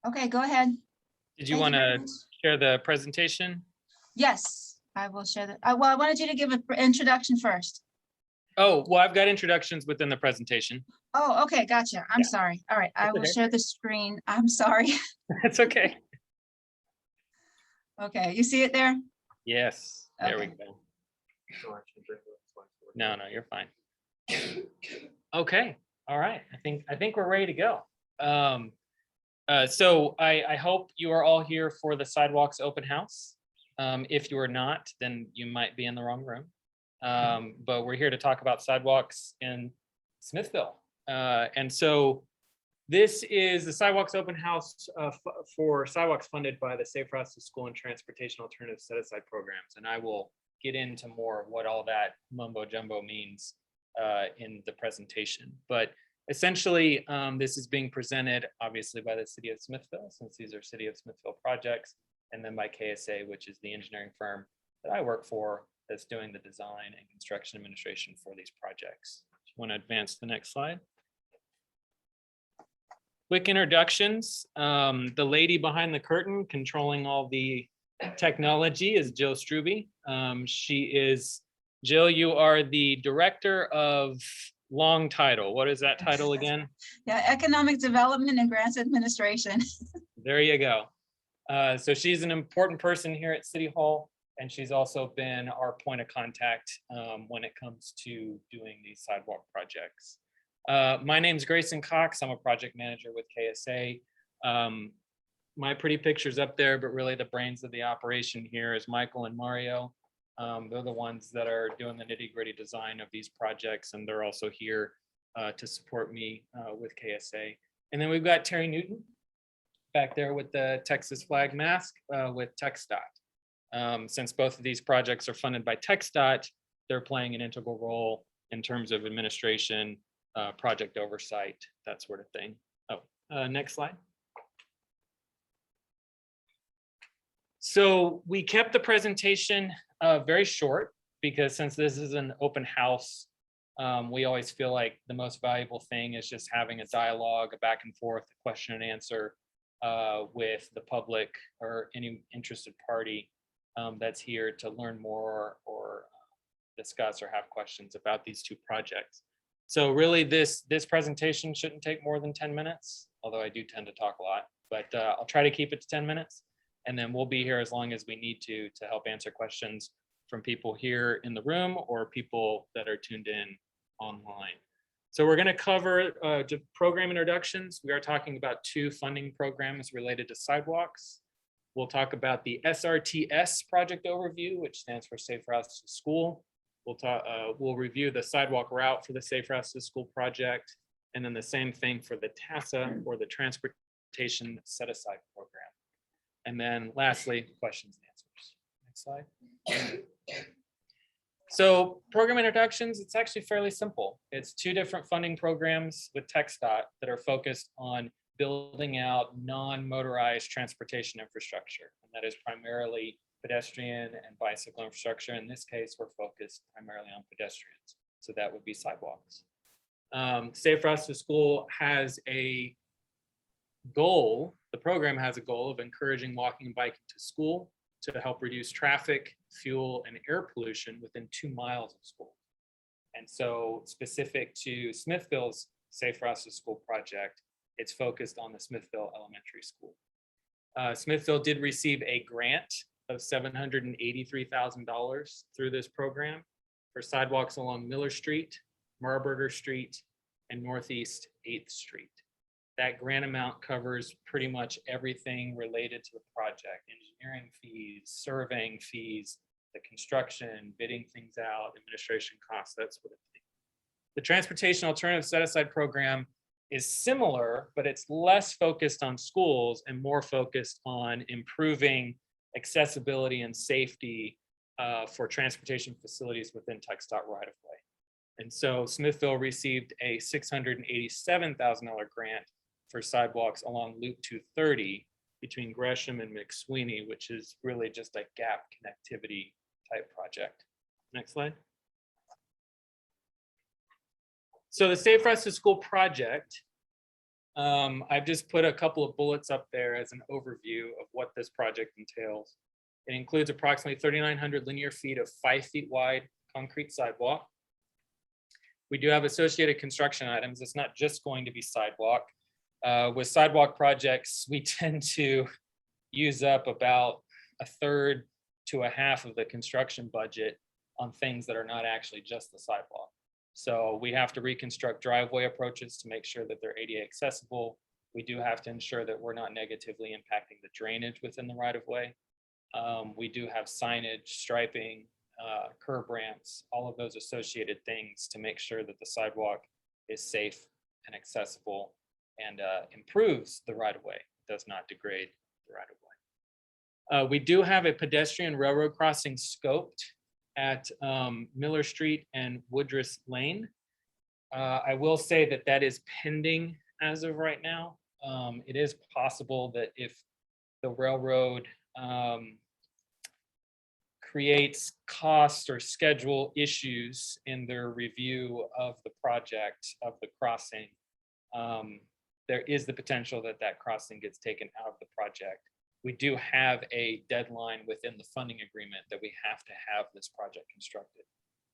Okay, go ahead. Did you Thank want very to much. share the presentation? Yes, I will share that. Well, I wanted you to give an introduction first. Oh, well, I've got introductions within the presentation. Oh, okay, gotcha. I'm Yeah. sorry. All right, I That's will okay. share the screen. I'm sorry. That's okay. Okay, you see it there? Yes, there we Okay. go. No, you're fine. Okay, all right. I think we're ready to go. So I hope you are all here for the Sidewalks open house. If you are not, then you might be in the wrong room. But we're here to talk about sidewalks in Smithville. And so this is the Sidewalks open house for sidewalks funded by the Safe Routes to School and Transportation Alternative Set Aside programs. And I will get into more of what all that mumbo jumbo means in the presentation. But essentially, this is being presented obviously by the City of Smithville, since these are City of Smithville projects, and then by KSA, which is the engineering firm that I work for that's doing the design and construction administration for these projects. Do you want to advance to the next slide? Quick introductions. The lady behind the curtain controlling all the technology is Jill Struby. Jill, you are the director of long title. What is that title again? Yeah, Economic Development and Grants Administration. There you go. So she's an important person here at City Hall, and she's also been our point of contact when it comes to doing these sidewalk projects. My name's Grayson Cox. I'm a project manager with KSA. My pretty picture's up there, but really the brains of the operation here is Michael and Mario. They're the ones that are doing the nitty-gritty design of these projects, and they're also here to support me with KSA. And then we've got Terry Newton back there with the Texas flag mask with TxDOT. Since both of these projects are funded by TxDOT, they're playing an integral role in terms of administration, project oversight, that sort of thing. Oh, next slide. So we kept the presentation very short because since this is an open house, we always feel like the most valuable thing is just having a dialogue, a back and forth, a question and answer with the public or any interested party that's here to learn more or discuss or have questions about these two projects. So really this presentation shouldn't take more than 10 minutes, although I do tend to talk a lot, but I'll try to keep it to 10 minutes. And then we'll be here as long as we need to help answer questions from people here in the room or people that are tuned in online. So we're going to cover program introductions. We are talking about two funding programs related to sidewalks. We'll talk about the SRTS project overview, which stands for Safe Routes to School. We'll review the sidewalk route for the Safe Routes to School project, and then the same thing for the TASA or the Transportation Set Aside program. And then lastly, questions and answers. Next slide. So program introductions, it's actually fairly simple. It's two different funding programs with TxDOT that are focused on building out non-motorized transportation infrastructure. And that is primarily pedestrian and bicycle infrastructure. In this case, we're focused primarily on pedestrians. So that would be sidewalks. Safe Routes to School has a goal, the program has a goal of encouraging walking and biking to school to help reduce traffic, fuel, and air pollution within 2 miles of school. And so specific to Smithville's Safe Routes to School project, it's focused on the Smithville Elementary School. Smithville did receive a grant of $783,000 through this program for sidewalks along Miller Street, Marburger Street, and Northeast 8th Street. That grant amount covers pretty much everything related to the project: engineering fees, surveying fees, the construction, bidding things out, administration costs, that sort of thing. The Transportation Alternative Set Aside program is similar, but it's less focused on schools and more focused on improving accessibility and safety for transportation facilities within TxDOT right-of-way. And so Smithville received a $687,000 grant for sidewalks along Loop 230 between Gresham and McSweeney, which is really just a gap connectivity type project. Next slide. So the Safe Routes to School project I've just put a couple of bullets up there as an overview of what this project entails. It includes approximately 3,900 linear feet of 5 feet wide concrete sidewalk. We do have associated construction items. It's not just going to be sidewalk. With sidewalk projects, we tend to use up about a third to a half of the construction budget on things that are not actually just the sidewalk. So we have to reconstruct driveway approaches to make sure that they're ADA accessible. We do have to ensure that we're not negatively impacting the drainage within the right of way. We do have signage, striping, curb ramps, all of those associated things to make sure that the sidewalk is safe and accessible and improves the right of way, does not degrade the right of way. We do have a pedestrian railroad crossing scoped at Miller Street and Woodruff Lane. I will say that that is pending as of right now. It is possible that if the railroad creates cost or schedule issues in their review of the project of the crossing, there is the potential that that crossing gets taken out of the project. We do have a deadline within the funding agreement that we have to have this project constructed.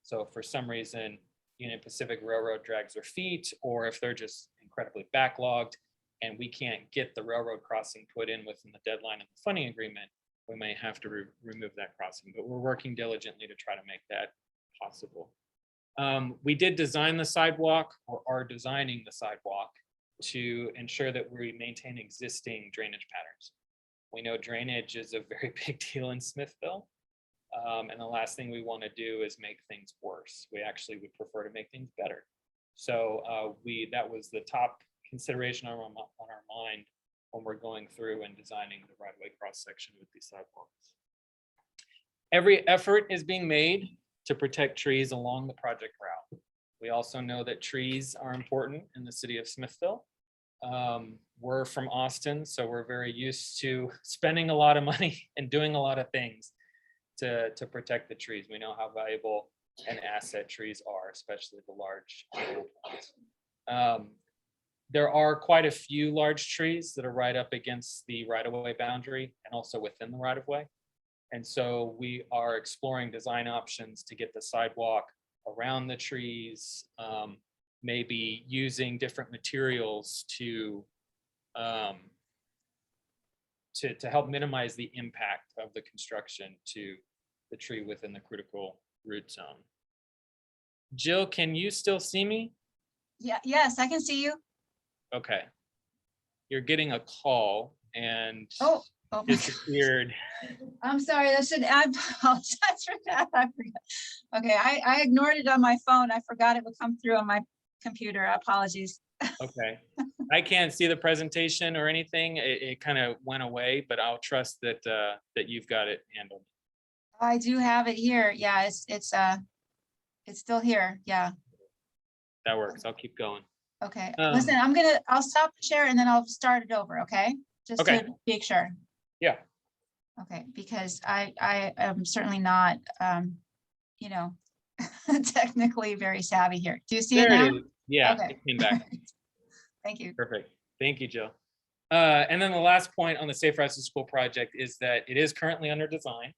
So if for some reason Union Pacific Railroad drags their feet, or if they're just incredibly backlogged and we can't get the railroad crossing put in within the deadline of the funding agreement, we may have to remove that crossing, but we're working diligently to try to make that possible. We did design the sidewalk, or are designing the sidewalk, to ensure that we maintain existing drainage patterns. We know drainage is a very big deal in Smithville. And the last thing we want to do is make things worse. We actually would prefer to make things better. So that was the top consideration on our mind when we're going through and designing the right-of-way cross-section with these sidewalks. Every effort is being made to protect trees along the project route. We also know that trees are important in the city of Smithville. We're from Austin, so we're very used to spending a lot of money and doing a lot of things to protect the trees. We know how valuable an asset trees are, especially the large old ones. There are quite a few large trees that are right up against the right-of-way boundary and also within the right-of-way. And so we are exploring design options to get the sidewalk around the trees, maybe using different materials to help minimize the impact of the construction to the tree within the critical root zone. Jill, can you still see me? Yeah, yes, I can see you. Okay. You're getting a call and Oh. disappeared. I'm sorry, I apologize for that. I forgot. Okay, I ignored it on my phone. I forgot it would come through on my computer. Apologies. Okay. I can't see the presentation or anything. It kind of went away, but I'll trust that that you've got it handled. I do have it here. Yeah, it's still here. Yeah. That works. I'll keep going. Okay. Listen, I'll stop the share and then I'll start it over. Okay. Just Okay. to make sure. Yeah. Okay. Because I am certainly not, technically very savvy here. Do you see it now? It is. Yeah. Okay. It came back. Thank you. Perfect. Thank you, Jill. And then the last point on the Safe Routes to School project is that it is currently under design.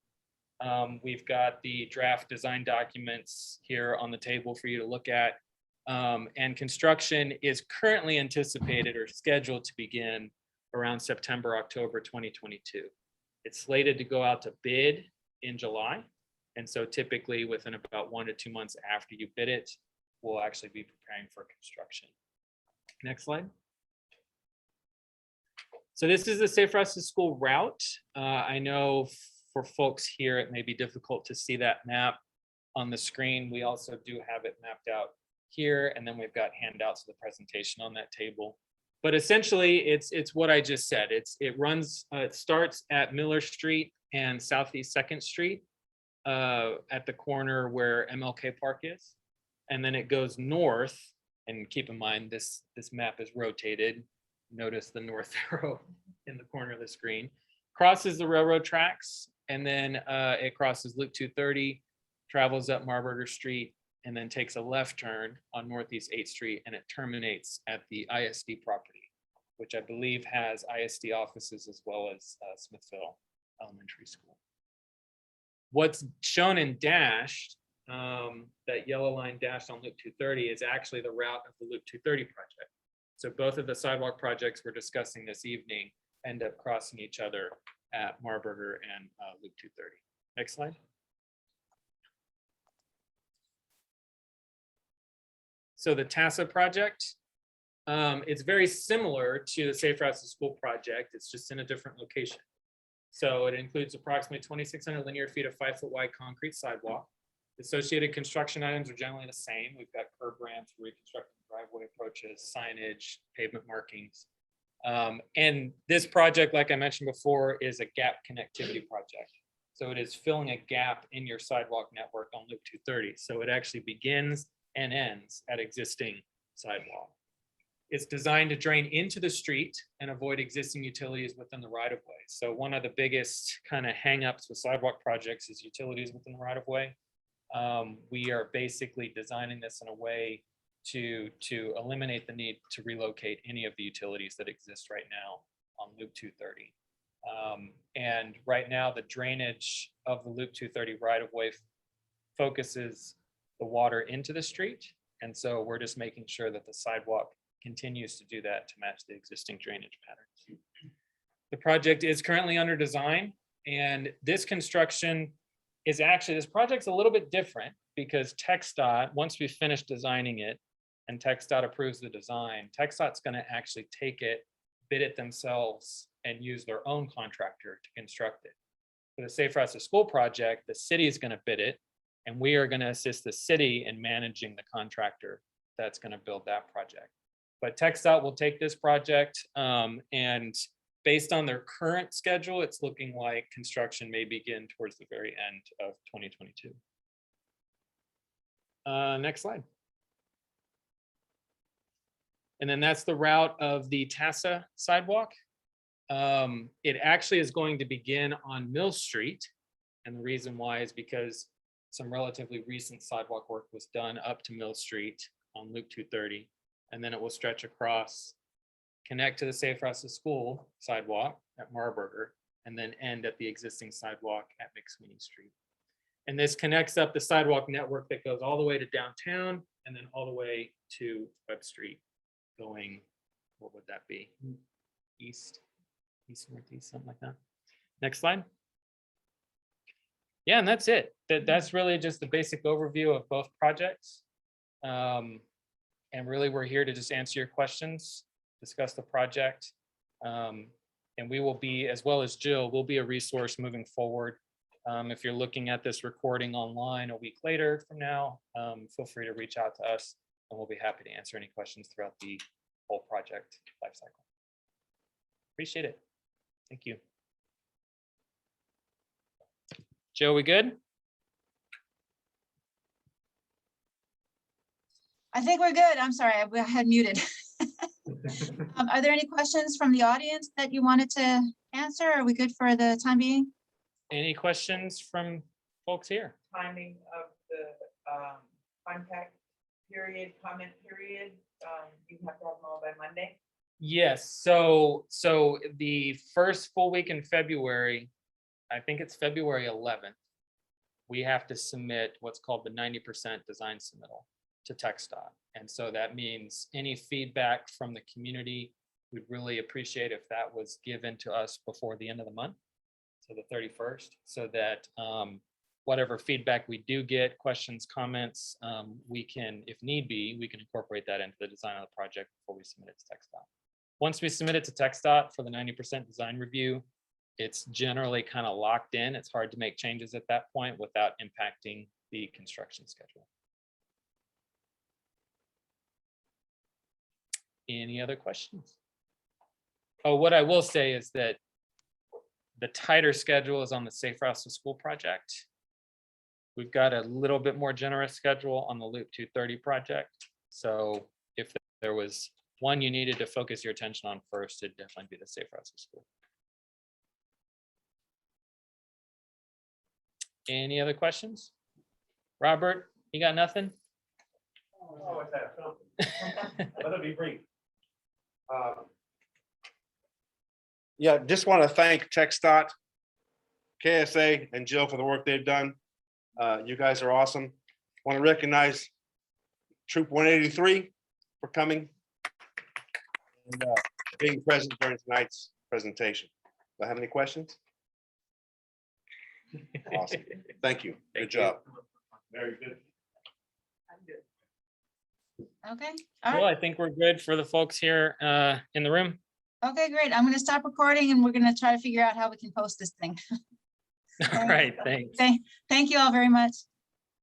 We've got the draft design documents here on the table for you to look at. And construction is currently anticipated or scheduled to begin around September, October 2022. It's slated to go out to bid in July. And so typically within about 1 to 2 months after you bid it, we'll actually be preparing for construction. Next slide. So this is the Safe Routes to School route. I know for folks here, it may be difficult to see that map on the screen. We also do have it mapped out here, and then we've got handouts of the presentation on that table. But essentially, it's what I just said. It starts at Miller Street and Southeast 2nd Street at the corner where MLK Park is. And then it goes north, and keep in mind, this map is rotated. Notice the north arrow in the corner of the screen. Crosses the railroad tracks, and then it crosses Loop 230, travels up Marburger Street, and then takes a left turn on Northeast 8th Street, and it terminates at the ISD property. which I believe has ISD offices as well as Smithville Elementary School. What's shown in dashed, that yellow line dashed on Loop 230 is actually the route of the Loop 230 project. So both of the sidewalk projects we're discussing this evening end up crossing each other at Marburger and Loop 230. Next slide. So the TASA project, it's very similar to the Safe Routes to School project. It's just in a different location. So it includes approximately 2,600 linear feet of 5-foot wide concrete sidewalk. The associated construction items are generally the same. We've got curb ramps, reconstructed driveway approaches, signage, pavement markings. And this project, like I mentioned before, is a gap connectivity project. So it is filling a gap in your sidewalk network on Loop 230. So it actually begins and ends at existing sidewalk. It's designed to drain into the street and avoid existing utilities within the right of way. So one of the biggest kind of hangups with sidewalk projects is utilities within the right of way. We are basically designing this in a way to eliminate the need to relocate any of the utilities that exist right now on Loop 230. And right now, the drainage of the Loop 230 right of way focuses the water into the street. And so we're just making sure that the sidewalk continues to do that to match the existing drainage patterns. The project is currently under design, and this construction is actually, this project's a little bit different because TxDOT, once we finish designing it and TxDOT approves the design, TxDOT's going to actually take it, bid it themselves, and use their own contractor to construct it. For the Safe Routes to School project, the city is going to bid it, and we are going to assist the city in managing the contractor that's going to build that project. But TxDOT will take this project, and based on their current schedule, it's looking like construction may begin towards the very end of 2022. Next slide. And then that's the route of the TASA sidewalk. It actually is going to begin on Mill Street. And the reason why is because some relatively recent sidewalk work was done up to Mill Street on Loop 230. And then it will stretch across, connect to the Safe Routes to School sidewalk at Marburger, and then end at the existing sidewalk at McSweeney Street. And this connects up the sidewalk network that goes all the way to downtown and then all the way to Webb Street, going, what would that be? East, northeast, something like that. Next slide. Yeah, and that's it. That's really just the basic overview of both projects. And really, we're here to just answer your questions, discuss the project. And we will be, as well as Jill, will be a resource moving forward. If you're looking at this recording online a week later from now, feel free to reach out to us and we'll be happy to answer any questions throughout the whole project lifecycle. Appreciate it. Thank you. Joe, we good? I think we're good. I'm sorry, I had muted. Are there any questions from the audience that you wanted to answer? Are we good for the time being? Any questions from folks here? Timing of the contact period, comment period, you have to have them all by Monday? Yes, so the first full week in February, I think it's February 11th, we have to submit what's called the 90% design submittal to TxDOT. And so that means any feedback from the community, we'd really appreciate if that was given to us before the end of the month, so the 31st, so that whatever feedback we do get, questions, comments, we can, if need be, we can incorporate that into the design of the project before we submit it to TxDOT. Once we submit it to TxDOT for the 90% design review, it's generally kind of locked in. It's hard to make changes at that point without impacting the construction schedule. Any other questions? Oh, what I will say is that the tighter schedule is on the Safe Routes to School project. We've got a little bit more generous schedule on the Loop 230 project. So if there was one you needed to focus your attention on first, it'd definitely be the Safe Routes to School. Any other questions? Robert, you got nothing? Oh, it's that. Let it be brief. Yeah, just want to thank TxDOT, KSA, and Jill for the work they've done. You guys are awesome. Want to recognize Troop 183 for coming and being present during tonight's presentation. Do I have any questions? Awesome. Thank you. Good job. Very good. I'm good. Okay, all Well, right. I think we're good for the folks here in the room. Okay, great. I'm gonna stop recording and we're gonna try to figure out how we can post this thing. All right, thanks. Thank you all very much.